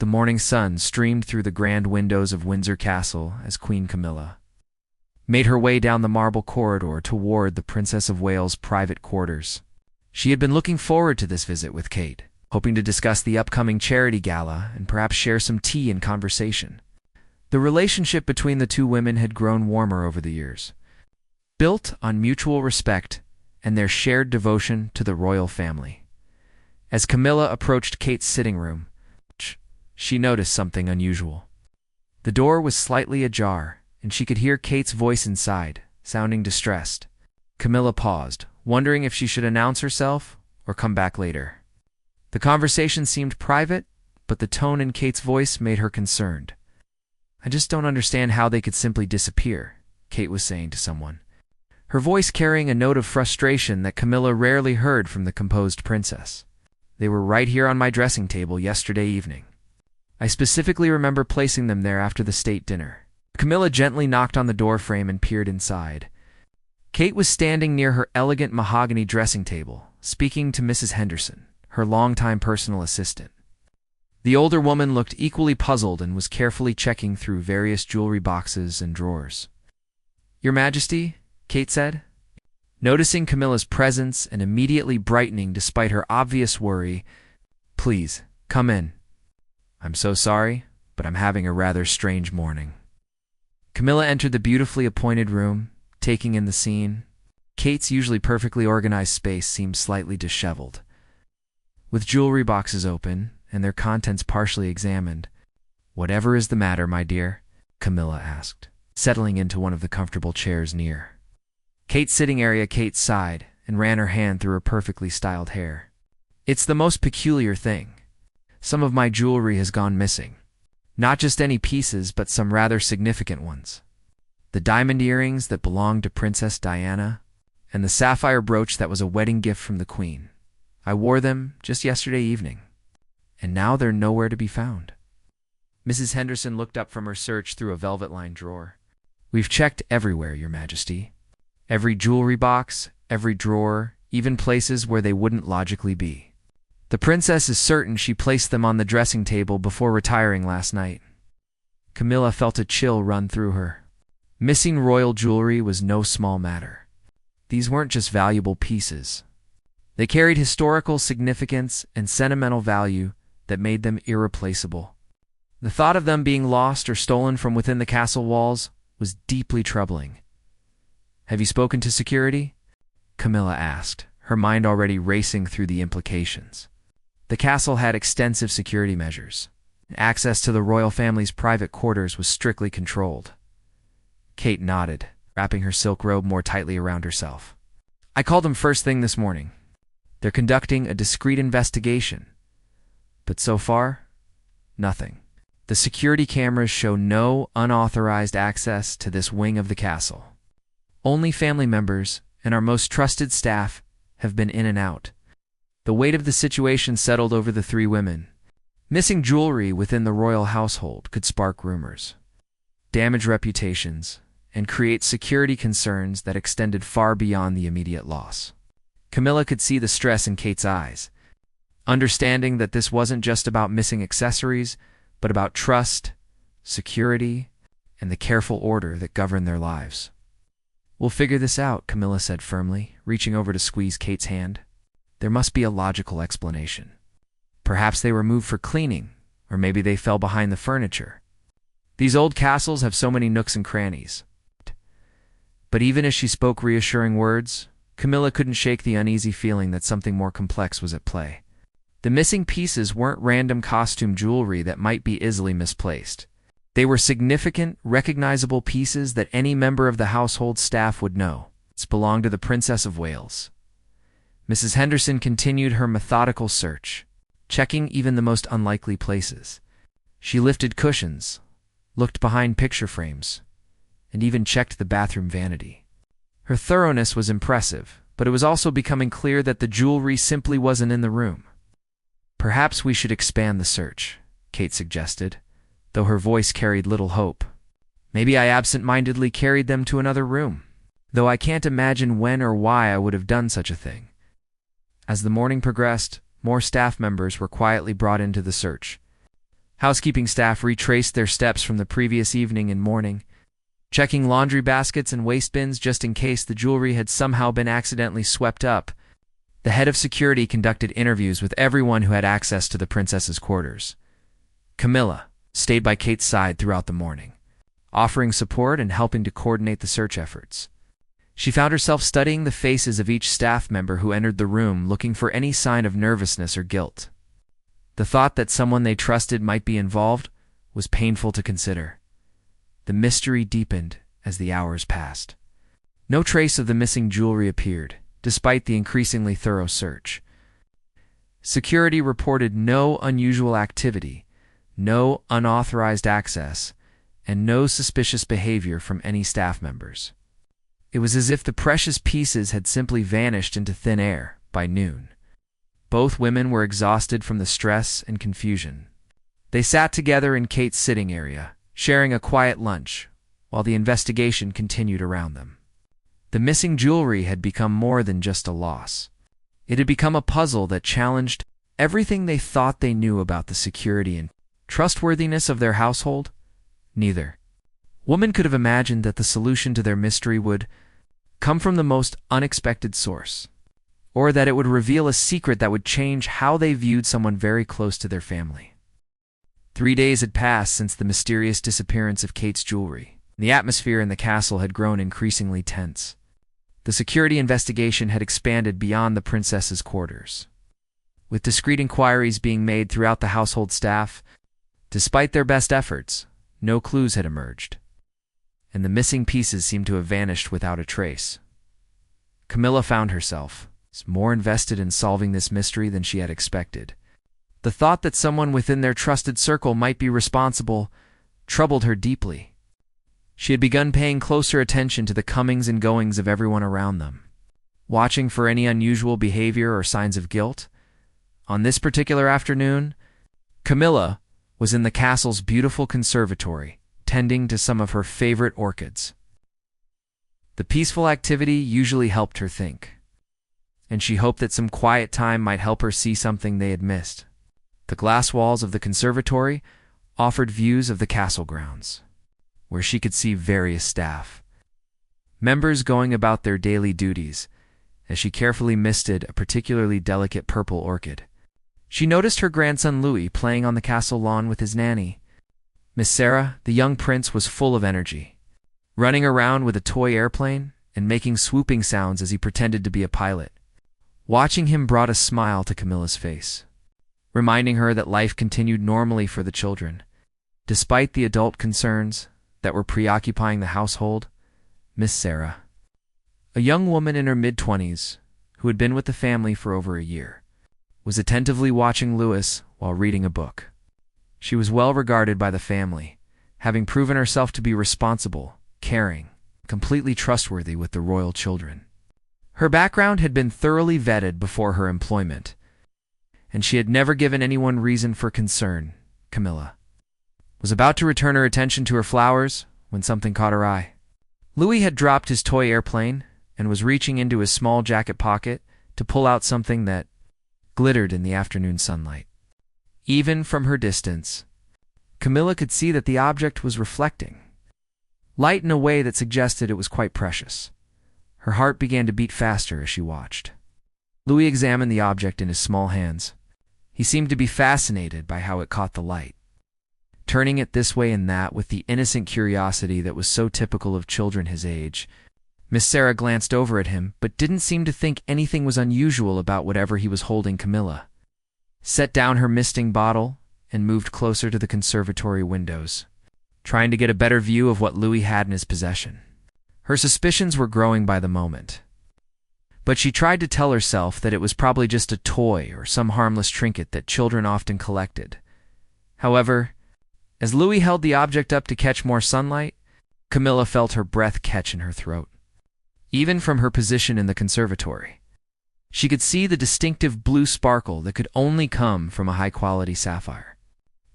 The morning sun streamed through the grand windows of Windsor Castle as Queen Camilla made her way down the marble corridor toward the Princess of Wales' private quarters. She had been looking forward to this visit with Kate, hoping to discuss the upcoming charity gala and perhaps share some tea and conversation. The relationship between the two women had grown warmer over the years, built on mutual respect and their shared devotion to the royal family. As Camilla approached Kate's sitting room, she noticed something unusual. The door was slightly ajar, and she could hear Kate's voice inside, sounding distressed. Camilla paused, wondering if she should announce herself or come back later. The conversation seemed private, but the tone in Kate's voice made her concerned. "I just don't understand how they could simply disappear," Kate was saying to someone, her voice carrying a note of frustration that Camilla rarely heard from the composed princess. "They were right here on my dressing table yesterday evening. I specifically remember placing them there after the state dinner." Camilla gently knocked on the doorframe and peered inside. Kate was standing near her elegant mahogany dressing table, speaking to Mrs. Henderson, her longtime personal assistant. The older woman looked equally puzzled and was carefully checking through various jewelry boxes and drawers. "Your Majesty," Kate said, noticing Camilla's presence and immediately brightening despite her obvious worry. "Please, come in. I'm so sorry, but I'm having a rather strange morning." Camilla entered the beautifully appointed room, taking in the scene. Kate's usually perfectly organized space seemed slightly disheveled. With jewelry boxes open and their contents partially examined. "Whatever is the matter, my dear?" Camilla asked, settling into one of the comfortable chairs near Kate's sitting area. Kate sighed and ran her hand through her perfectly styled hair. "It's the most peculiar thing. Some of my jewelry has gone missing. Not just any pieces, but some rather significant ones. The diamond earrings that belonged to Princess Diana, and the sapphire brooch that was a wedding gift from the Queen. I wore them just yesterday evening, and now they're nowhere to be found." Mrs. Henderson looked up from her search through a velvet-lined drawer. "We've checked everywhere, Your Majesty. Every jewelry box, every drawer, even places where they wouldn't logically be. The princess is certain she placed them on the dressing table before retiring last night." Camilla felt a chill run through her. Missing royal jewelry was no small matter. These weren't just valuable pieces. They carried historical significance and sentimental value that made them irreplaceable. The thought of them being lost or stolen from within the castle walls was deeply troubling. "Have you spoken to security?" Camilla asked, her mind already racing through the implications. The castle had extensive security measures. Access to the royal family's private quarters was strictly controlled. Kate nodded, wrapping her silk robe more tightly around herself. "I called them first thing this morning. They're conducting a discreet investigation. But so far, nothing. The security cameras show no unauthorized access to this wing of the castle. Only family members and our most trusted staff have been in and out." The weight of the situation settled over the three women. Missing jewelry within the royal household could spark rumors, damage reputations, and create security concerns that extended far beyond the immediate loss. Camilla could see the stress in Kate's eyes, understanding that this wasn't just about missing accessories, but about trust, security, and the careful order that governed their lives. "We'll figure this out," Camilla said firmly, reaching over to squeeze Kate's hand. "There must be a logical explanation. Perhaps they were moved for cleaning, or maybe they fell behind the furniture. These old castles have so many nooks and crannies." But even as she spoke reassuring words, Camilla couldn't shake the uneasy feeling that something more complex was at play. The missing pieces weren't random costume jewelry that might be easily misplaced. They were significant, recognizable pieces that any member of the household staff would know. It belonged to the Princess of Wales. Mrs. Henderson continued her methodical search, checking even the most unlikely places. She lifted cushions, looked behind picture frames, and even checked the bathroom vanity. Her thoroughness was impressive, but it was also becoming clear that the jewelry simply wasn't in the room. "Perhaps we should expand the search," Kate suggested, though her voice carried little hope. "Maybe I absent-mindedly carried them to another room, though I can't imagine when or why I would have done such a thing." As the morning progressed, more staff members were quietly brought into the search. Housekeeping staff retraced their steps from the previous evening and morning, checking laundry baskets and waste bins just in case the jewelry had somehow been accidentally swept up. The head of security conducted interviews with everyone who had access to the princess's quarters. Camilla stayed by Kate's side throughout the morning, offering support and helping to coordinate the search efforts. She found herself studying the faces of each staff member who entered the room, looking for any sign of nervousness or guilt. The thought that someone they trusted might be involved was painful to consider. The mystery deepened as the hours passed. No trace of the missing jewelry appeared, despite the increasingly thorough search. Security reported no unusual activity, no unauthorized access, and no suspicious behavior from any staff members. It was as if the precious pieces had simply vanished into thin air by noon. Both women were exhausted from the stress and confusion. They sat together in Kate's sitting area, sharing a quiet lunch, while the investigation continued around them. The missing jewelry had become more than just a loss. It had become a puzzle that challenged everything they thought they knew about the security and trustworthiness of their household. Neither woman could have imagined that the solution to their mystery would come from the most unexpected source, or that it would reveal a secret that would change how they viewed someone very close to their family. 3 days had passed since the mysterious disappearance of Kate's jewelry. The atmosphere in the castle had grown increasingly tense. The security investigation had expanded beyond the princess's quarters, with discreet inquiries being made throughout the household staff. Despite their best efforts, no clues had emerged, and the missing pieces seemed to have vanished without a trace. Camilla found herself more invested in solving this mystery than she had expected. The thought that someone within their trusted circle might be responsible troubled her deeply. She had begun paying closer attention to the comings and goings of everyone around them, watching for any unusual behavior or signs of guilt. On this particular afternoon, Camilla was in the castle's beautiful conservatory, tending to some of her favorite orchids. The peaceful activity usually helped her think, and she hoped that some quiet time might help her see something they had missed. The glass walls of the conservatory offered views of the castle grounds, where she could see various staff members going about their daily duties. As she carefully misted a particularly delicate purple orchid, she noticed her grandson Louis playing on the castle lawn with his nanny. Miss Sarah, the young prince, was full of energy, running around with a toy airplane and making swooping sounds as he pretended to be a pilot. Watching him brought a smile to Camilla's face, reminding her that life continued normally for the children. Despite the adult concerns that were preoccupying the household, Miss Sarah, a young woman in her mid-20s who had been with the family for over a year, was attentively watching Louis while reading a book. She was well regarded by the family, having proven herself to be responsible, caring, completely trustworthy with the royal children. Her background had been thoroughly vetted before her employment, and she had never given anyone reason for concern. Camilla was about to return her attention to her flowers when something caught her eye. Louis had dropped his toy airplane and was reaching into his small jacket pocket to pull out something that glittered in the afternoon sunlight. Even from her distance, Camilla could see that the object was reflecting light in a way that suggested it was quite precious. Her heart began to beat faster as she watched. Louis examined the object in his small hands. He seemed to be fascinated by how it caught the light, turning it this way and that with the innocent curiosity that was so typical of children his age. Miss Sarah glanced over at him, but didn't seem to think anything was unusual about whatever he was holding. Camilla set down her misting bottle and moved closer to the conservatory windows, trying to get a better view of what Louis had in his possession. Her suspicions were growing by the moment, but she tried to tell herself that it was probably just a toy or some harmless trinket that children often collected. However, as Louis held the object up to catch more sunlight, Camilla felt her breath catch in her throat. Even from her position in the conservatory, she could see the distinctive blue sparkle that could only come from a high-quality sapphire.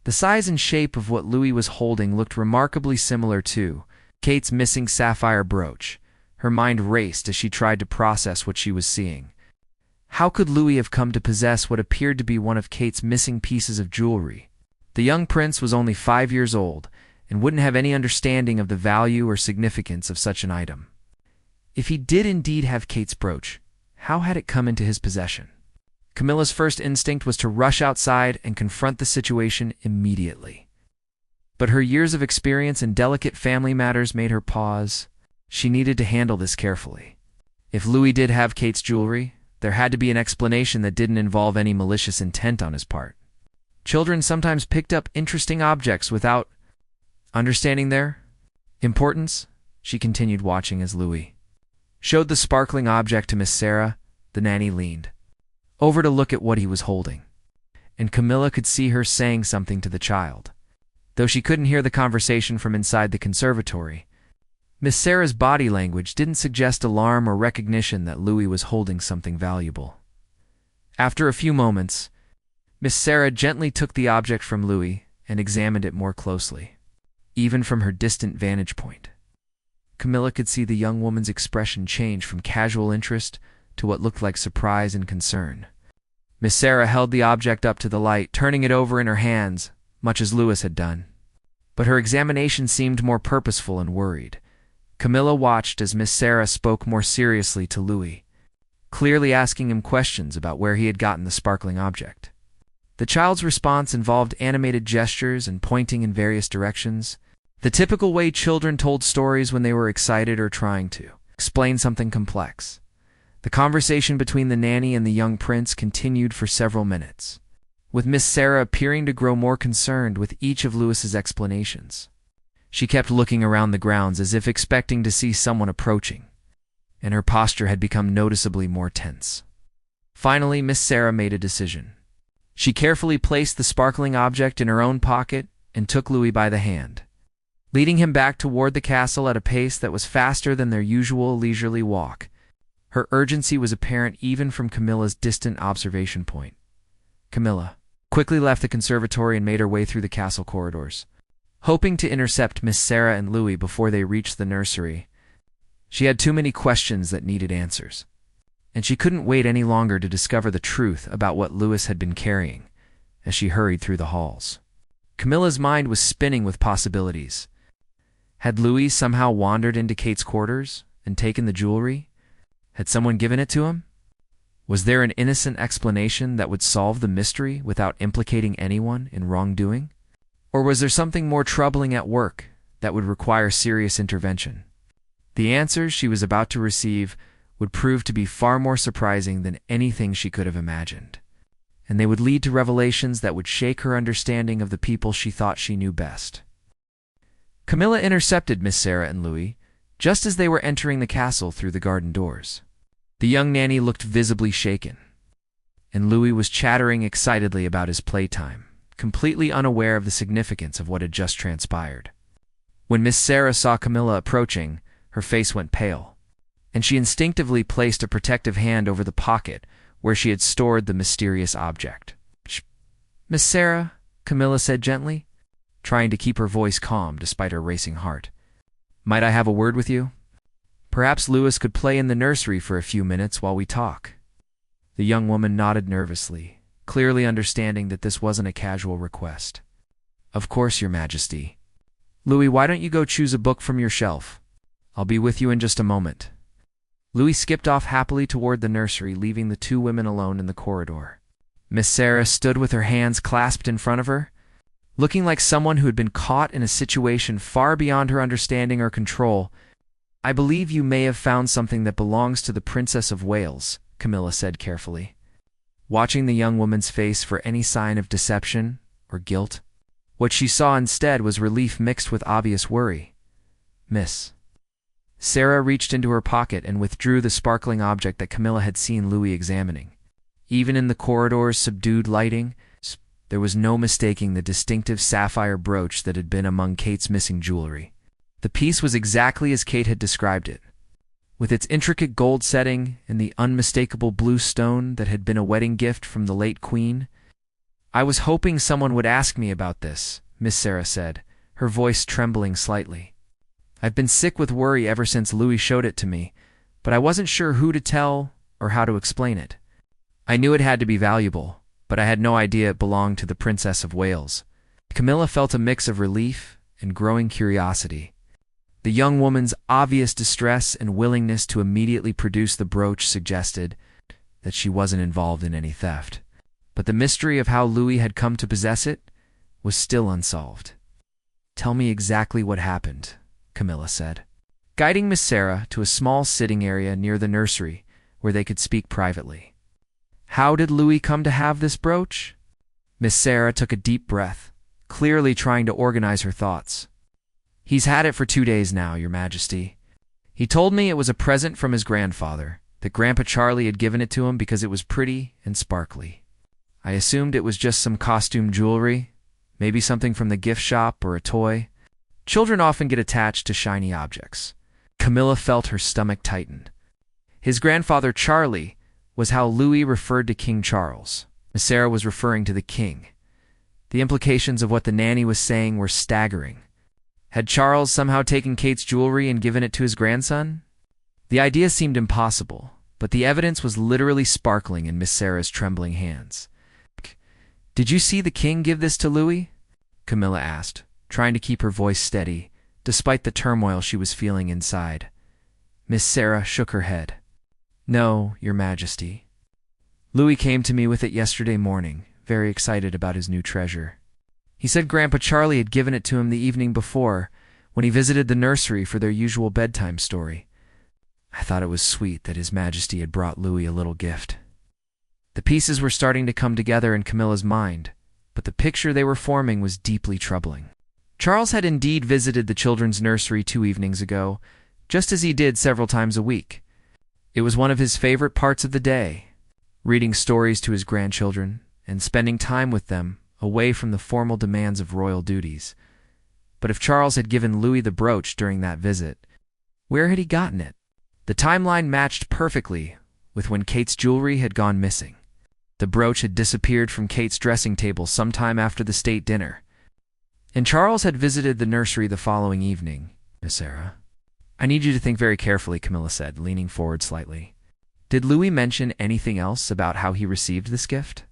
The size and shape of what Louis was holding looked remarkably similar to Kate's missing sapphire brooch. Her mind raced as she tried to process what she was seeing. How could Louis have come to possess what appeared to be one of Kate's missing pieces of jewelry? The young prince was only 5 years old and wouldn't have any understanding of the value or significance of such an item. If he did indeed have Kate's brooch, how had it come into his possession? Camilla's first instinct was to rush outside and confront the situation immediately. But her years of experience in delicate family matters made her pause. She needed to handle this carefully. If Louis did have Kate's jewelry, there had to be an explanation that didn't involve any malicious intent on his part. Children sometimes picked up interesting objects without understanding their importance. She continued watching as Louis showed the sparkling object to Miss Sarah. The nanny leaned over to look at what he was holding, and Camilla could see her saying something to the child. Though she couldn't hear the conversation from inside the conservatory, Miss Sarah's body language didn't suggest alarm or recognition that Louis was holding something valuable. After a few moments, Miss Sarah gently took the object from Louis and examined it more closely. Even from her distant vantage point, Camilla could see the young woman's expression change from casual interest to what looked like surprise and concern. Miss Sarah held the object up to the light, turning it over in her hands, much as Louis had done. But her examination seemed more purposeful and worried. Camilla watched as Miss Sarah spoke more seriously to Louis, clearly asking him questions about where he had gotten the sparkling object. The child's response involved animated gestures and pointing in various directions, the typical way children told stories when they were excited or trying to explain something complex. The conversation between the nanny and the young prince continued for several minutes, with Miss Sarah appearing to grow more concerned with each of Louis's explanations. She kept looking around the grounds as if expecting to see someone approaching, and her posture had become noticeably more tense. Finally, Miss Sarah made a decision. She carefully placed the sparkling object in her own pocket and took Louis by the hand, leading him back toward the castle at a pace that was faster than their usual leisurely walk. Her urgency was apparent even from Camilla's distant observation point. Camilla quickly left the conservatory and made her way through the castle corridors, hoping to intercept Miss Sarah and Louis before they reached the nursery. She had too many questions that needed answers, and she couldn't wait any longer to discover the truth about what Louis had been carrying as she hurried through the halls. Camilla's mind was spinning with possibilities. Had Louis somehow wandered into Kate's quarters and taken the jewelry? Had someone given it to him? Was there an innocent explanation that would solve the mystery without implicating anyone in wrongdoing? Or was there something more troubling at work that would require serious intervention? The answers she was about to receive would prove to be far more surprising than anything she could have imagined, and they would lead to revelations that would shake her understanding of the people she thought she knew best. Camilla intercepted Miss Sarah and Louis just as they were entering the castle through the garden doors. The young nanny looked visibly shaken, and Louis was chattering excitedly about his playtime, completely unaware of the significance of what had just transpired. When Miss Sarah saw Camilla approaching, her face went pale, and she instinctively placed a protective hand over the pocket where she had stored the mysterious object. "Shh, Miss Sarah," Camilla said gently, trying to keep her voice calm despite her racing heart. "Might I have a word with you? Perhaps Louis could play in the nursery for a few minutes while we talk." The young woman nodded nervously, clearly understanding that this wasn't a casual request. "Of course, Your Majesty. Louis, why don't you go choose a book from your shelf? I'll be with you in just a moment." Louis skipped off happily toward the nursery, leaving the two women alone in the corridor. Miss Sarah stood with her hands clasped in front of her, looking like someone who had been caught in a situation far beyond her understanding or control. "I believe you may have found something that belongs to the Princess of Wales," Camilla said carefully, watching the young woman's face for any sign of deception or guilt. What she saw instead was relief mixed with obvious worry. "Miss." Sarah reached into her pocket and withdrew the sparkling object that Camilla had seen Louis examining. Even in the corridor's subdued lighting, there was no mistaking the distinctive sapphire brooch that had been among Kate's missing jewelry. The piece was exactly as Kate had described it, with its intricate gold setting and the unmistakable blue stone that had been a wedding gift from the late Queen. "I was hoping someone would ask me about this," Miss Sarah said, her voice trembling slightly. "I've been sick with worry ever since Louis showed it to me, but I wasn't sure who to tell or how to explain it. I knew it had to be valuable, but I had no idea it belonged to the Princess of Wales." Camilla felt a mix of relief and growing curiosity. The young woman's obvious distress and willingness to immediately produce the brooch suggested that she wasn't involved in any theft. But the mystery of how Louis had come to possess it was still unsolved. "Tell me exactly what happened," Camilla said, guiding Miss Sarah to a small sitting area near the nursery where they could speak privately. "How did Louis come to have this brooch?" Miss Sarah took a deep breath, clearly trying to organize her thoughts. "He's had it for 2 days now, Your Majesty. He told me it was a present from his grandfather, that Grandpa Charlie had given it to him because it was pretty and sparkly. I assumed it was just some costume jewelry, maybe something from the gift shop or a toy. Children often get attached to shiny objects." Camilla felt her stomach tighten. His grandfather Charlie was how Louis referred to King Charles. Miss Sarah was referring to the king. The implications of what the nanny was saying were staggering. Had Charles somehow taken Kate's jewelry and given it to his grandson? The idea seemed impossible, but the evidence was literally sparkling in Miss Sarah's trembling hands. "Did you see the king give this to Louis?" Camilla asked, trying to keep her voice steady, despite the turmoil she was feeling inside. Miss Sarah shook her head. "No, Your Majesty. Louis came to me with it yesterday morning, very excited about his new treasure. He said Grandpa Charlie had given it to him the evening before, when he visited the nursery for their usual bedtime story. I thought it was sweet that His Majesty had brought Louis a little gift." The pieces were starting to come together in Camilla's mind, but the picture they were forming was deeply troubling. Charles had indeed visited the children's nursery 2 evenings ago, just as he did several times a week. It was one of his favorite parts of the day, reading stories to his grandchildren and spending time with them away from the formal demands of royal duties. But if Charles had given Louis the brooch during that visit, where had he gotten it? The timeline matched perfectly with when Kate's jewelry had gone missing. The brooch had disappeared from Kate's dressing table sometime after the state dinner, and Charles had visited the nursery the following evening. "Miss Sarah, I need you to think very carefully," Camilla said, leaning forward slightly. "Did Louis mention anything else about how he received this gift?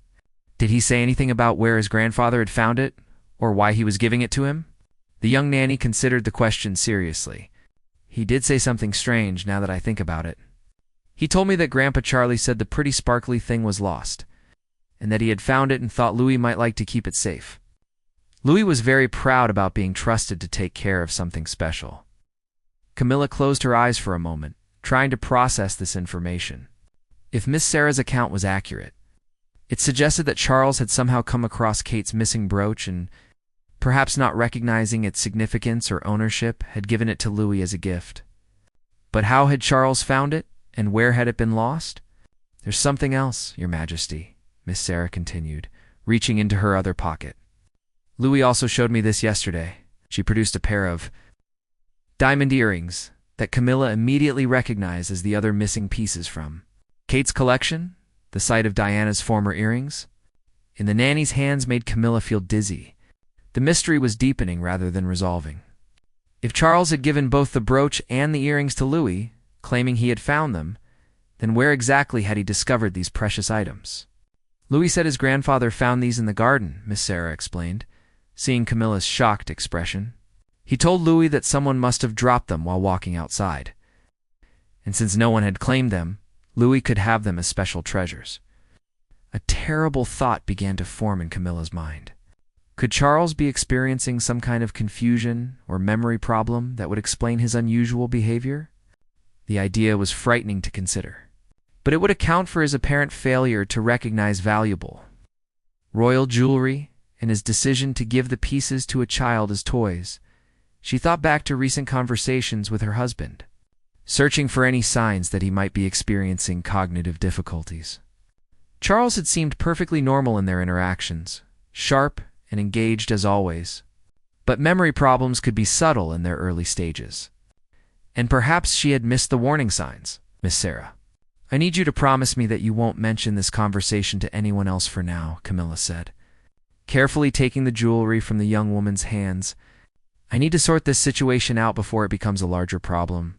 Did he say anything about where his grandfather had found it, or why he was giving it to him?" The young nanny considered the question seriously. "He did say something strange, now that I think about it. He told me that Grandpa Charlie said the pretty sparkly thing was lost, and that he had found it and thought Louis might like to keep it safe. Louis was very proud about being trusted to take care of something special." Camilla closed her eyes for a moment, trying to process this information. If Miss Sarah's account was accurate, it suggested that Charles had somehow come across Kate's missing brooch and, perhaps not recognizing its significance or ownership, had given it to Louis as a gift. But how had Charles found it, and where had it been lost? "There's something else, Your Majesty," Miss Sarah continued, reaching into her other pocket. "Louis also showed me this yesterday." She produced a pair of diamond earrings that Camilla immediately recognized as the other missing pieces from Kate's collection, the sight of Diana's former earrings. In the nanny's hands made Camilla feel dizzy. The mystery was deepening rather than resolving. If Charles had given both the brooch and the earrings to Louis, claiming he had found them, then where exactly had he discovered these precious items? "Louis said his grandfather found these in the garden," Miss Sarah explained, seeing Camilla's shocked expression. "He told Louis that someone must have dropped them while walking outside, and since no one had claimed them, Louis could have them as special treasures." A terrible thought began to form in Camilla's mind. Could Charles be experiencing some kind of confusion or memory problem that would explain his unusual behavior? The idea was frightening to consider, but it would account for his apparent failure to recognize valuable royal jewelry and his decision to give the pieces to a child as toys. She thought back to recent conversations with her husband, searching for any signs that he might be experiencing cognitive difficulties. Charles had seemed perfectly normal in their interactions, sharp and engaged as always. But memory problems could be subtle in their early stages. And perhaps she had missed the warning signs. "Miss Sarah, I need you to promise me that you won't mention this conversation to anyone else for now," Camilla said, carefully taking the jewelry from the young woman's hands. "I need to sort this situation out before it becomes a larger problem."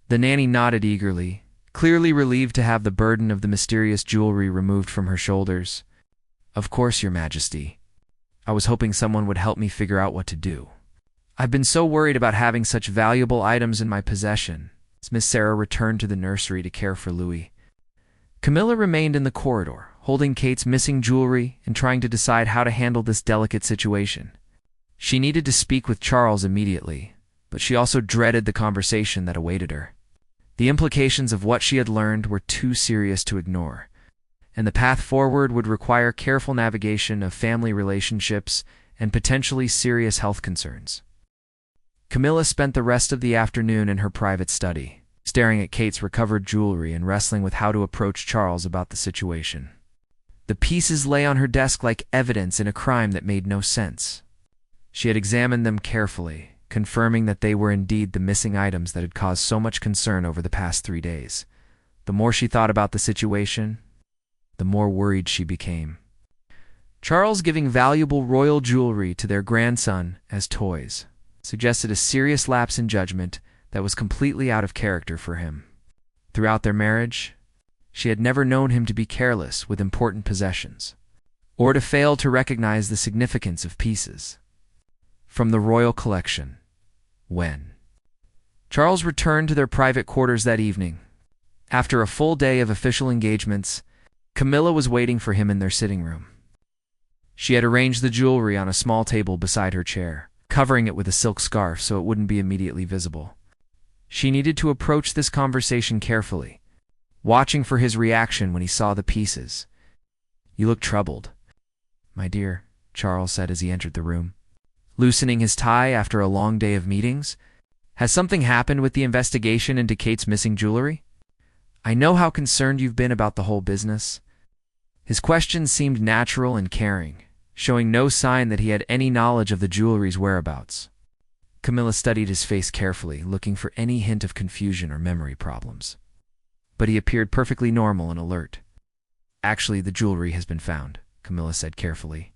The nanny nodded eagerly, clearly relieved to have the burden of the mysterious jewelry removed from her shoulders. "Of course, Your Majesty. I was hoping someone would help me figure out what to do. I've been so worried about having such valuable items in my possession." As Miss Sarah returned to the nursery to care for Louis, Camilla remained in the corridor, holding Kate's missing jewelry and trying to decide how to handle this delicate situation. She needed to speak with Charles immediately, but she also dreaded the conversation that awaited her. The implications of what she had learned were too serious to ignore, and the path forward would require careful navigation of family relationships and potentially serious health concerns. Camilla spent the rest of the afternoon in her private study, staring at Kate's recovered jewelry and wrestling with how to approach Charles about the situation. The pieces lay on her desk like evidence in a crime that made no sense. She had examined them carefully, confirming that they were indeed the missing items that had caused so much concern over the past 3 days. The more she thought about the situation, the more worried she became. Charles giving valuable royal jewelry to their grandson as toys suggested a serious lapse in judgment that was completely out of character for him. Throughout their marriage, she had never known him to be careless with important possessions, or to fail to recognize the significance of pieces from the royal collection. When Charles returned to their private quarters that evening, after a full day of official engagements, Camilla was waiting for him in their sitting room. She had arranged the jewelry on a small table beside her chair, covering it with a silk scarf so it wouldn't be immediately visible. She needed to approach this conversation carefully, watching for his reaction when he saw the pieces. "You look troubled, my dear," Charles said as he entered the room, loosening his tie after a long day of meetings. "Has something happened with the investigation into Kate's missing jewelry? I know how concerned you've been about the whole business." His question seemed natural and caring, showing no sign that he had any knowledge of the jewelry's whereabouts. Camilla studied his face carefully, looking for any hint of confusion or memory problems. But he appeared perfectly normal and alert. "Actually, the jewelry has been found," Camilla said carefully,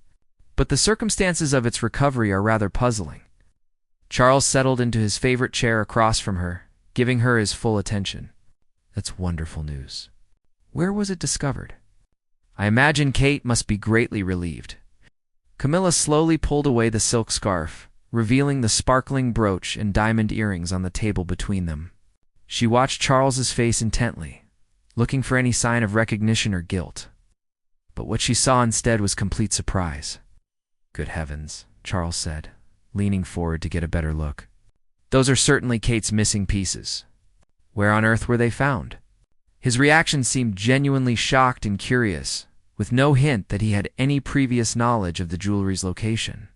"but the circumstances of its recovery are rather puzzling." Charles settled into his favorite chair across from her, giving her his full attention. "That's wonderful news. Where was it discovered?" "I imagine Kate must be greatly relieved." Camilla slowly pulled away the silk scarf, revealing the sparkling brooch and diamond earrings on the table between them. She watched Charles's face intently, looking for any sign of recognition or guilt. But what she saw instead was complete surprise. "Good heavens," Charles said, leaning forward to get a better look. "Those are certainly Kate's missing pieces. Where on earth were they found?" His reaction seemed genuinely shocked and curious, with no hint that he had any previous knowledge of the jewelry's location.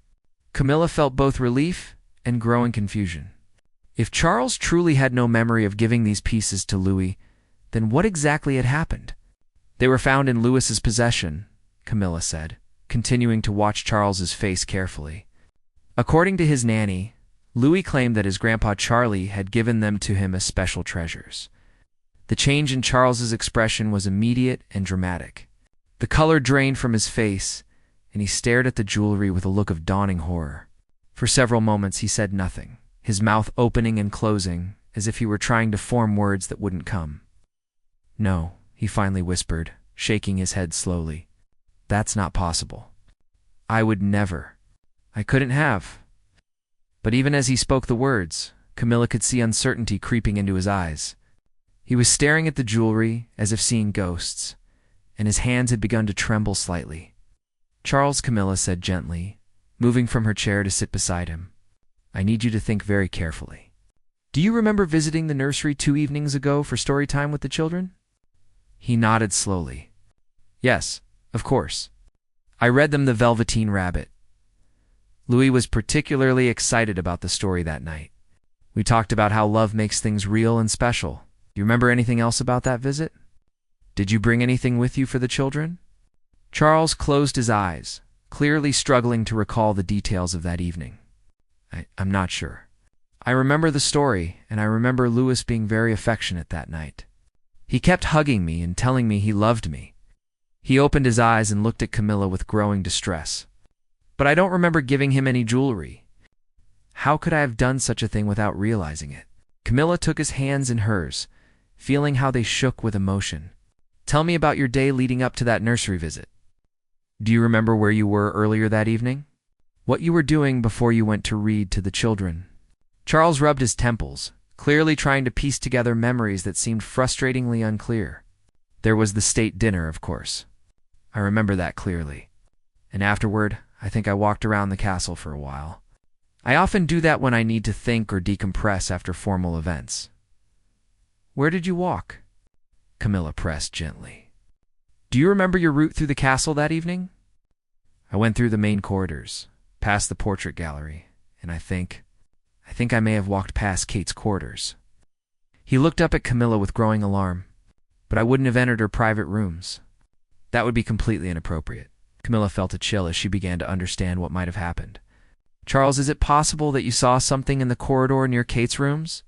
Camilla felt both relief and growing confusion. If Charles truly had no memory of giving these pieces to Louis, then what exactly had happened? "They were found in Louis's possession," Camilla said, continuing to watch Charles's face carefully. According to his nanny, Louis claimed that his grandpa Charlie had given them to him as special treasures. The change in Charles's expression was immediate and dramatic. The color drained from his face, and he stared at the jewelry with a look of dawning horror. For several moments he said nothing, his mouth opening and closing, as if he were trying to form words that wouldn't come. "No," he finally whispered, shaking his head slowly. "That's not possible. I would never. I couldn't have." But even as he spoke the words, Camilla could see uncertainty creeping into his eyes. He was staring at the jewelry as if seeing ghosts, and his hands had begun to tremble slightly. "Charles," Camilla said gently, moving from her chair to sit beside him, "I need you to think very carefully. Do you remember visiting the nursery 2 evenings ago for story time with the children?" He nodded slowly. "Yes, of course. I read them The Velveteen Rabbit." Louis was particularly excited about the story that night. "We talked about how love makes things real and special. Do you remember anything else about that visit? Did you bring anything with you for the children?" Charles closed his eyes, clearly struggling to recall the details of that evening. I'm not sure. I remember the story, and I remember Louis being very affectionate that night. He kept hugging me and telling me he loved me." He opened his eyes and looked at Camilla with growing distress. "But I don't remember giving him any jewelry. How could I have done such a thing without realizing it?" Camilla took his hands in hers, feeling how they shook with emotion. "Tell me about your day leading up to that nursery visit. Do you remember where you were earlier that evening?" What you were doing before you went to read to the children." Charles rubbed his temples, clearly trying to piece together memories that seemed frustratingly unclear. There was the state dinner, of course. I remember that clearly. And afterward, I think I walked around the castle for a while. I often do that when I need to think or decompress after formal events. "Where did you walk?" Camilla pressed gently. "Do you remember your route through the castle that evening?" "I went through the main corridors, past the portrait gallery, and I think I may have walked past Kate's quarters." He looked up at Camilla with growing alarm. "But I wouldn't have entered her private rooms. That would be completely inappropriate." Camilla felt a chill as she began to understand what might have happened. "Charles, is it possible that you saw something in the corridor near Kate's rooms?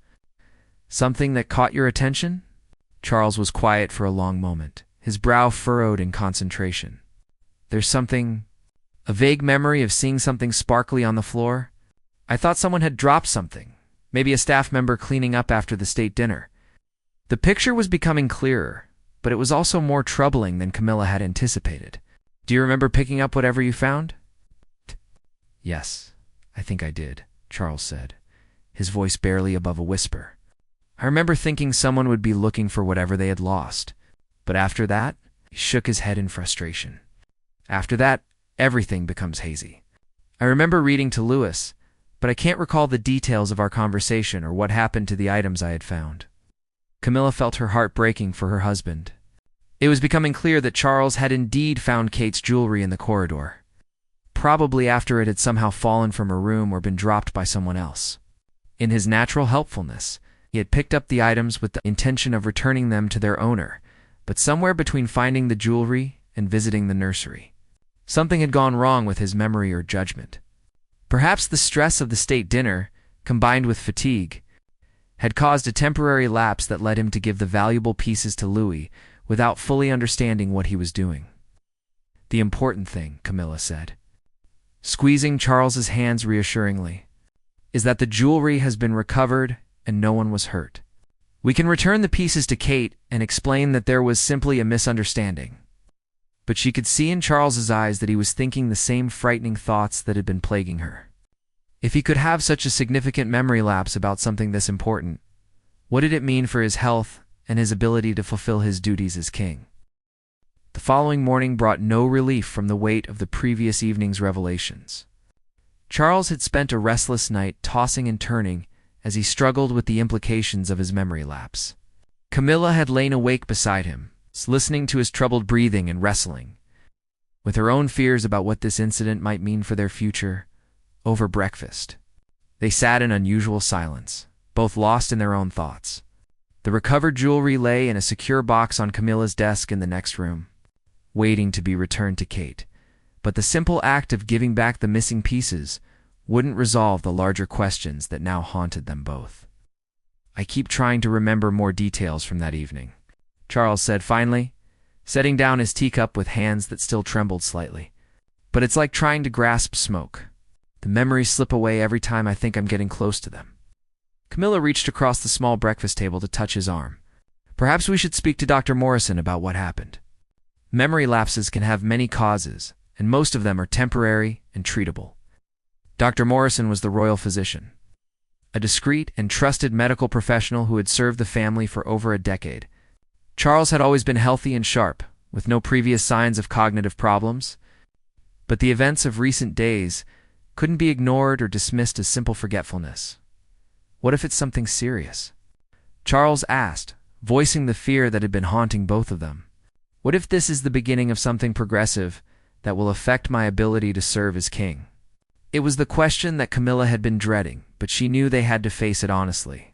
Something that caught your attention?" Charles was quiet for a long moment, his brow furrowed in concentration. "There's something, a vague memory of seeing something sparkly on the floor. I thought someone had dropped something, maybe a staff member cleaning up after the state dinner." The picture was becoming clearer, but it was also more troubling than Camilla had anticipated. "Do you remember picking up whatever you found?" "Yes, I think I did," Charles said, his voice barely above a whisper. "I remember thinking someone would be looking for whatever they had lost, but after that," he shook his head in frustration. "After that, everything becomes hazy. I remember reading to Lewis, but I can't recall the details of our conversation or what happened to the items I had found." Camilla felt her heart breaking for her husband. It was becoming clear that Charles had indeed found Kate's jewelry in the corridor, probably after it had somehow fallen from her room or been dropped by someone else. In his natural helpfulness, he had picked up the items with the intention of returning them to their owner, but somewhere between finding the jewelry and visiting the nursery, something had gone wrong with his memory or judgment. Perhaps the stress of the state dinner, combined with fatigue, had caused a temporary lapse that led him to give the valuable pieces to Louis without fully understanding what he was doing. "The important thing," Camilla said, squeezing Charles's hands reassuringly, "is that the jewelry has been recovered and no one was hurt. We can return the pieces to Kate and explain that there was simply a misunderstanding." But she could see in Charles's eyes that he was thinking the same frightening thoughts that had been plaguing her. If he could have such a significant memory lapse about something this important, what did it mean for his health and his ability to fulfill his duties as king? The following morning brought no relief from the weight of the previous evening's revelations. Charles had spent a restless night tossing and turning as he struggled with the implications of his memory lapse. Camilla had lain awake beside him, listening to his troubled breathing and wrestling with her own fears about what this incident might mean for their future. Over breakfast, they sat in unusual silence, both lost in their own thoughts. The recovered jewelry lay in a secure box on Camilla's desk in the next room, waiting to be returned to Kate. But the simple act of giving back the missing pieces wouldn't resolve the larger questions that now haunted them both. "I keep trying to remember more details from that evening," Charles said finally, setting down his teacup with hands that still trembled slightly. "But it's like trying to grasp smoke. The memories slip away every time I think I'm getting close to them." Camilla reached across the small breakfast table to touch his arm. "Perhaps we should speak to Dr. Morrison about what happened. Memory lapses can have many causes, and most of them are temporary and treatable." Dr. Morrison was the royal physician, a discreet and trusted medical professional who had served the family for over a decade. Charles had always been healthy and sharp, with no previous signs of cognitive problems, but the events of recent days couldn't be ignored or dismissed as simple forgetfulness. What if it's something serious? Charles asked, voicing the fear that had been haunting both of them. What if this is the beginning of something progressive that will affect my ability to serve as king? It was the question that Camilla had been dreading, but she knew they had to face it honestly.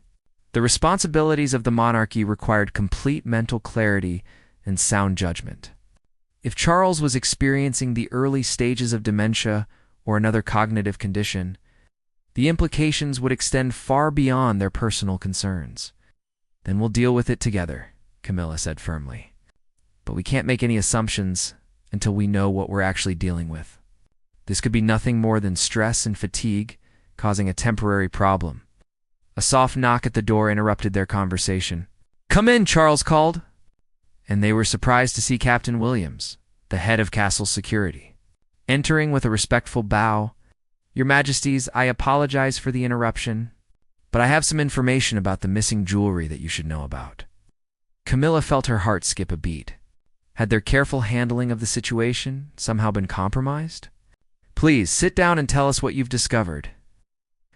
The responsibilities of the monarchy required complete mental clarity and sound judgment. If Charles was experiencing the early stages of dementia or another cognitive condition, the implications would extend far beyond their personal concerns. "Then we'll deal with it together," Camilla said firmly. "But we can't make any assumptions until we know what we're actually dealing with. This could be nothing more than stress and fatigue causing a temporary problem." A soft knock at the door interrupted their conversation. "Come in," Charles called, and they were surprised to see Captain Williams, the head of castle security. Entering with a respectful bow, Your Majesties, I apologize for the interruption, but I have some information about the missing jewelry that you should know about. Camilla felt her heart skip a beat. Had their careful handling of the situation somehow been compromised? Please, sit down and tell us what you've discovered.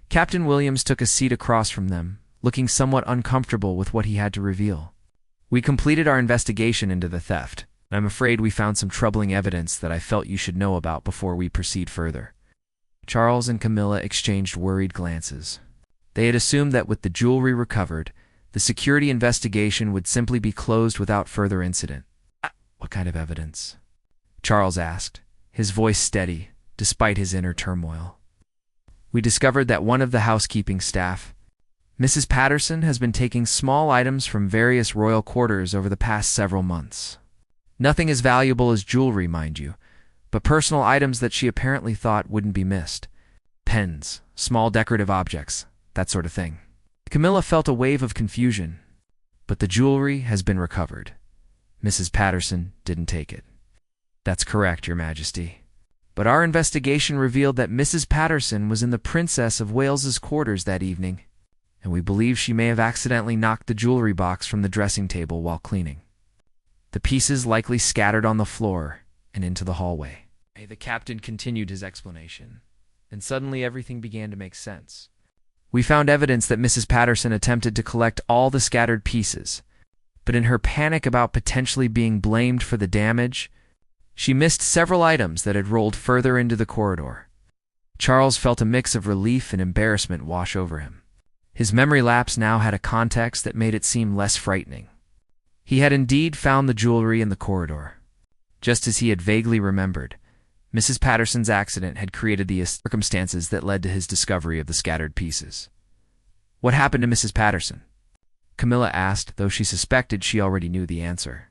Captain Williams took a seat across from them, looking somewhat uncomfortable with what he had to reveal. We completed our investigation into the theft, and I'm afraid we found some troubling evidence that I felt you should know about before we proceed further. Charles and Camilla exchanged worried glances. They had assumed that with the jewelry recovered, the security investigation would simply be closed without further incident. What kind of evidence? Charles asked, his voice steady, despite his inner turmoil. We discovered that one of the housekeeping staff, Mrs. Patterson, has been taking small items from various royal quarters over the past several months. Nothing as valuable as jewelry, mind you, but personal items that she apparently thought wouldn't be missed. Pens, small decorative objects, that sort of thing. Camilla felt a wave of confusion. But the jewelry has been recovered. Mrs. Patterson didn't take it. That's correct, Your Majesty. But our investigation revealed that Mrs. Patterson was in the Princess of Wales's quarters that evening, and we believe she may have accidentally knocked the jewelry box from the dressing table while cleaning. The pieces likely scattered on the floor and into the hallway. The captain continued his explanation, and suddenly everything began to make sense. We found evidence that Mrs. Patterson attempted to collect all the scattered pieces, but in her panic about potentially being blamed for the damage, she missed several items that had rolled further into the corridor. Charles felt a mix of relief and embarrassment wash over him. His memory lapse now had a context that made it seem less frightening. He had indeed found the jewelry in the corridor. Just as he had vaguely remembered, Mrs. Patterson's accident had created the circumstances that led to his discovery of the scattered pieces. What happened to Mrs. Patterson? Camilla asked, though she suspected she already knew the answer.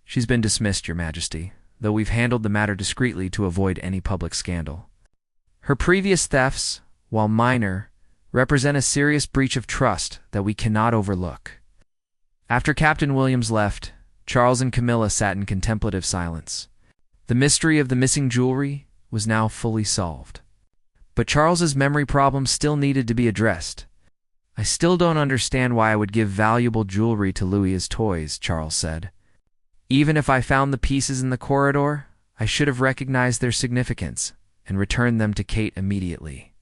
She's been dismissed, Your Majesty, though we've handled the matter discreetly to avoid any public scandal. Her previous thefts, while minor, represent a serious breach of trust that we cannot overlook. After Captain Williams left, Charles and Camilla sat in contemplative silence. The mystery of the missing jewelry was now fully solved. But Charles's memory problem still needed to be addressed. I still don't understand why I would give valuable jewelry to Louis as toys, Charles said. Even if I found the pieces in the corridor, I should have recognized their significance and returned them to Kate immediately.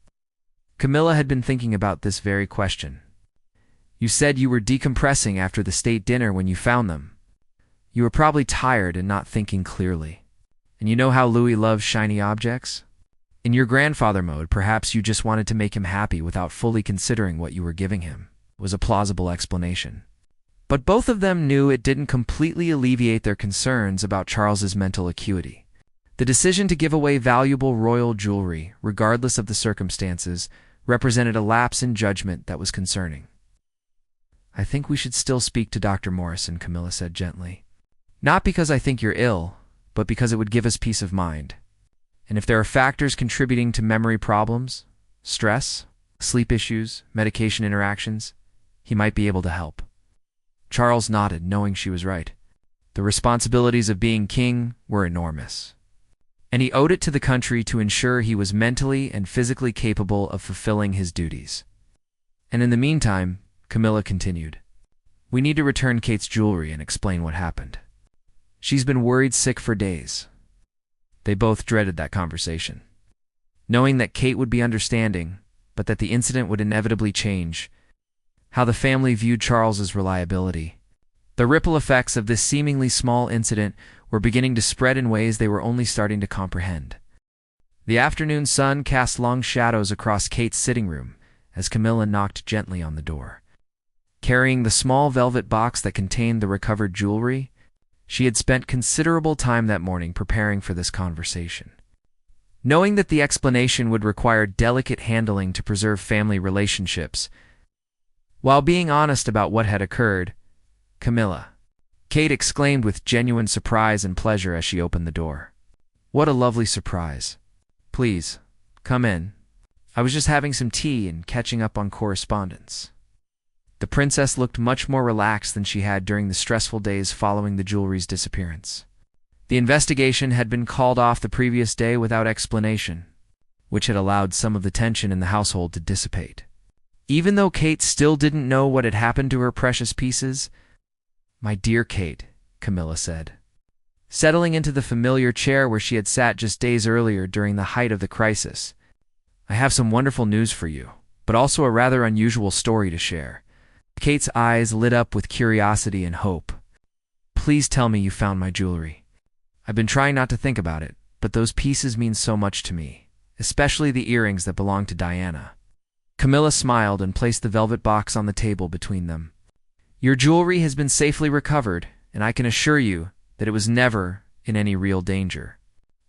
Camilla had been thinking about this very question. You said you were decompressing after the state dinner when you found them. You were probably tired and not thinking clearly. And you know how Louis loves shiny objects? In your grandfather mode, perhaps you just wanted to make him happy without fully considering what you were giving him, was a plausible explanation. But both of them knew it didn't completely alleviate their concerns about Charles's mental acuity. The decision to give away valuable royal jewelry, regardless of the circumstances, represented a lapse in judgment that was concerning. I think we should still speak to Dr. Morrison, Camilla said gently. Not because I think you're ill, but because it would give us peace of mind. And if there are factors contributing to memory problems, stress, sleep issues, medication interactions, he might be able to help. Charles nodded, knowing she was right. The responsibilities of being king were enormous, and he owed it to the country to ensure he was mentally and physically capable of fulfilling his duties. And in the meantime, Camilla continued, we need to return Kate's jewelry and explain what happened. She's been worried sick for days. They both dreaded that conversation. Knowing that Kate would be understanding, but that the incident would inevitably change how the family viewed Charles's reliability. The ripple effects of this seemingly small incident were beginning to spread in ways they were only starting to comprehend. The afternoon sun cast long shadows across Kate's sitting room as Camilla knocked gently on the door. Carrying the small velvet box that contained the recovered jewelry, she had spent considerable time that morning preparing for this conversation. Knowing that the explanation would require delicate handling to preserve family relationships, while being honest about what had occurred, Camilla, Kate exclaimed with genuine surprise and pleasure as she opened the door. What a lovely surprise. Please, come in. I was just having some tea and catching up on correspondence. The princess looked much more relaxed than she had during the stressful days following the jewelry's disappearance. The investigation had been called off the previous day without explanation. which had allowed some of the tension in the household to dissipate. Even though Kate still didn't know what had happened to her precious pieces, "My dear Kate," Camilla said, settling into the familiar chair where she had sat just days earlier during the height of the crisis, "I have some wonderful news for you, but also a rather unusual story to share." Kate's eyes lit up with curiosity and hope. "Please tell me you found my jewelry. I've been trying not to think about it, but those pieces mean so much to me, especially the earrings that belong to Diana." Camilla smiled and placed the velvet box on the table between them. "Your jewelry has been safely recovered, and I can assure you that it was never in any real danger.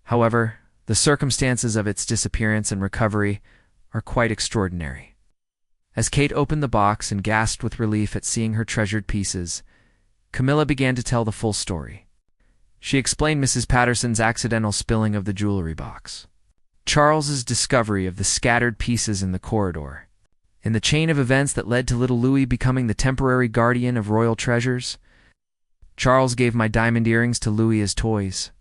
However, the circumstances of its disappearance and recovery are quite extraordinary." As Kate opened the box and gasped with relief at seeing her treasured pieces, Camilla began to tell the full story. She explained Mrs. Patterson's accidental spilling of the jewelry box, Charles's discovery of the scattered pieces in the corridor, and the chain of events that led to little Louis becoming the temporary guardian of royal treasures. "Charles gave my diamond earrings to Louis as toys,"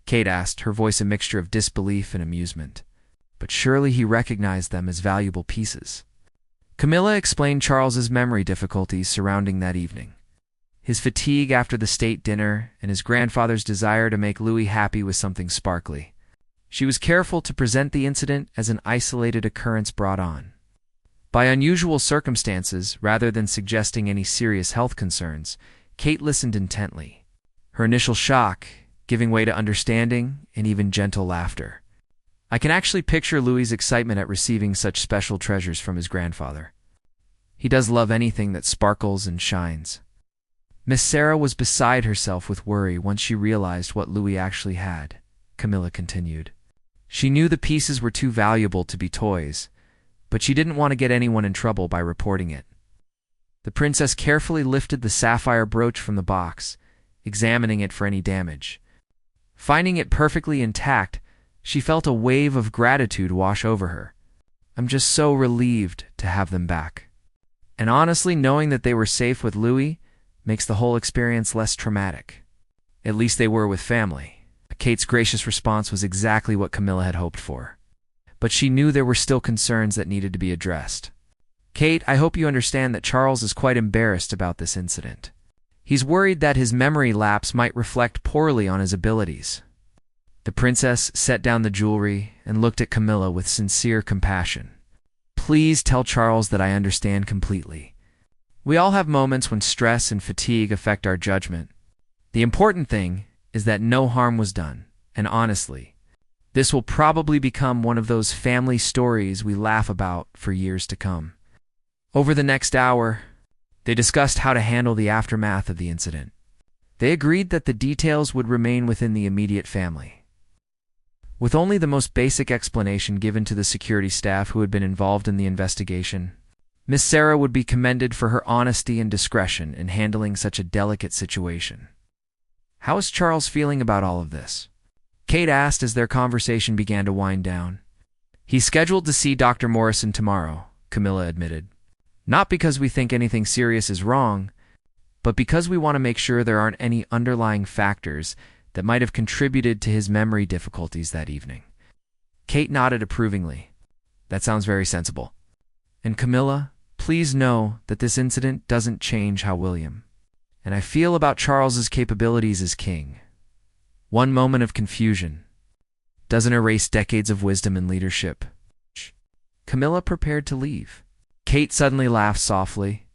Kate asked, her voice a mixture of disbelief and amusement. "But surely he recognized them as valuable pieces." Camilla explained Charles's memory difficulties surrounding that evening, his fatigue after the state dinner, and his grandfather's desire to make Louis happy with something sparkly. She was careful to present the incident as an isolated occurrence brought on by unusual circumstances rather than suggesting any serious health concerns. Kate listened intently, her initial shock giving way to understanding and even gentle laughter. I can actually picture Louis's excitement at receiving such special treasures from his grandfather. He does love anything that sparkles and shines. Miss Sarah was beside herself with worry once she realized what Louis actually had, Camilla continued. She knew the pieces were too valuable to be toys, but she didn't want to get anyone in trouble by reporting it. The princess carefully lifted the sapphire brooch from the box, examining it for any damage. Finding it perfectly intact, she felt a wave of gratitude wash over her. "I'm just so relieved to have them back. And honestly, knowing that they were safe with Louis makes the whole experience less traumatic. At least they were with family." Kate's gracious response was exactly what Camilla had hoped for. But she knew there were still concerns that needed to be addressed. "Kate, I hope you understand that Charles is quite embarrassed about this incident. He's worried that his memory lapse might reflect poorly on his abilities." The princess set down the jewelry and looked at Camilla with sincere compassion. "Please tell Charles that I understand completely. We all have moments when stress and fatigue affect our judgment. The important thing is that no harm was done, and honestly, this will probably become one of those family stories we laugh about for years to come." Over the next hour, they discussed how to handle the aftermath of the incident. They agreed that the details would remain within the immediate family, with only the most basic explanation given to the security staff who had been involved in the investigation. Miss Sarah would be commended for her honesty and discretion in handling such a delicate situation. "How is Charles feeling about all of this?" Kate asked as their conversation began to wind down. "He's scheduled to see Dr. Morrison tomorrow," Camilla admitted. "Not because we think anything serious is wrong, but because we want to make sure there aren't any underlying factors that might have contributed to his memory difficulties that evening." Kate nodded approvingly. "That sounds very sensible. And Camilla, please know that this incident doesn't change how William and I feel about Charles's capabilities as king. One moment of confusion doesn't erase decades of wisdom and leadership." Camilla prepared to leave. Kate suddenly laughed softly.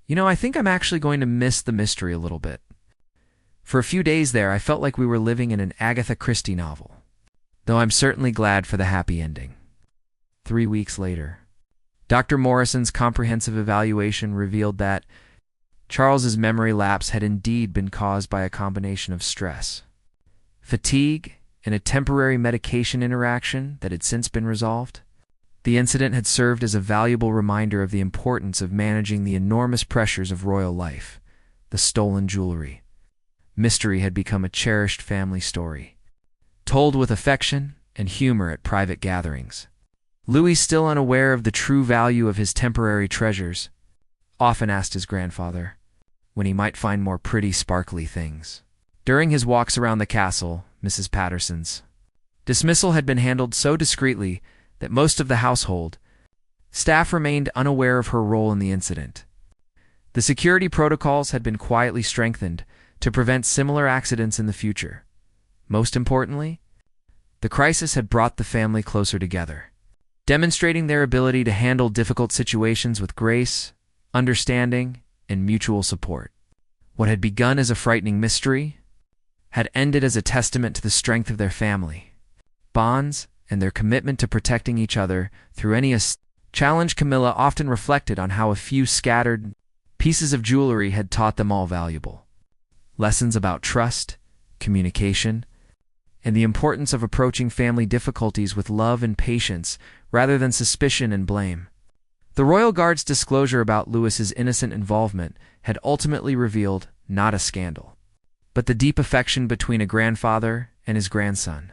I think I'm actually going to miss the mystery a little bit. For a few days there, I felt like we were living in an Agatha Christie novel, though I'm certainly glad for the happy ending." 3 weeks later, Dr. Morrison's comprehensive evaluation revealed that Charles's memory lapse had indeed been caused by a combination of stress, fatigue, and a temporary medication interaction that had since been resolved. The incident had served as a valuable reminder of the importance of managing the enormous pressures of royal life. The stolen jewelry mystery had become a cherished family story, told with affection and humor at private gatherings. Louis, still unaware of the true value of his temporary treasures, often asked his grandfather when he might find more pretty, sparkly things. During his walks around the castle, Mrs. Patterson's dismissal had been handled so discreetly that most of the household staff remained unaware of her role in the incident. The security protocols had been quietly strengthened to prevent similar accidents in the future. Most importantly, the crisis had brought the family closer together, demonstrating their ability to handle difficult situations with grace, understanding, and mutual support. What had begun as a frightening mystery had ended as a testament to the strength of their family bonds and their commitment to protecting each other through any challenge. Camilla often reflected on how a few scattered pieces of jewelry had taught them all valuable lessons about trust, communication, and the importance of approaching family difficulties with love and patience rather than suspicion and blame. The royal guard's disclosure about Louis's innocent involvement had ultimately revealed not a scandal, but the deep affection between a grandfather and his grandson,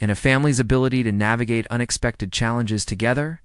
and a family's ability to navigate unexpected challenges together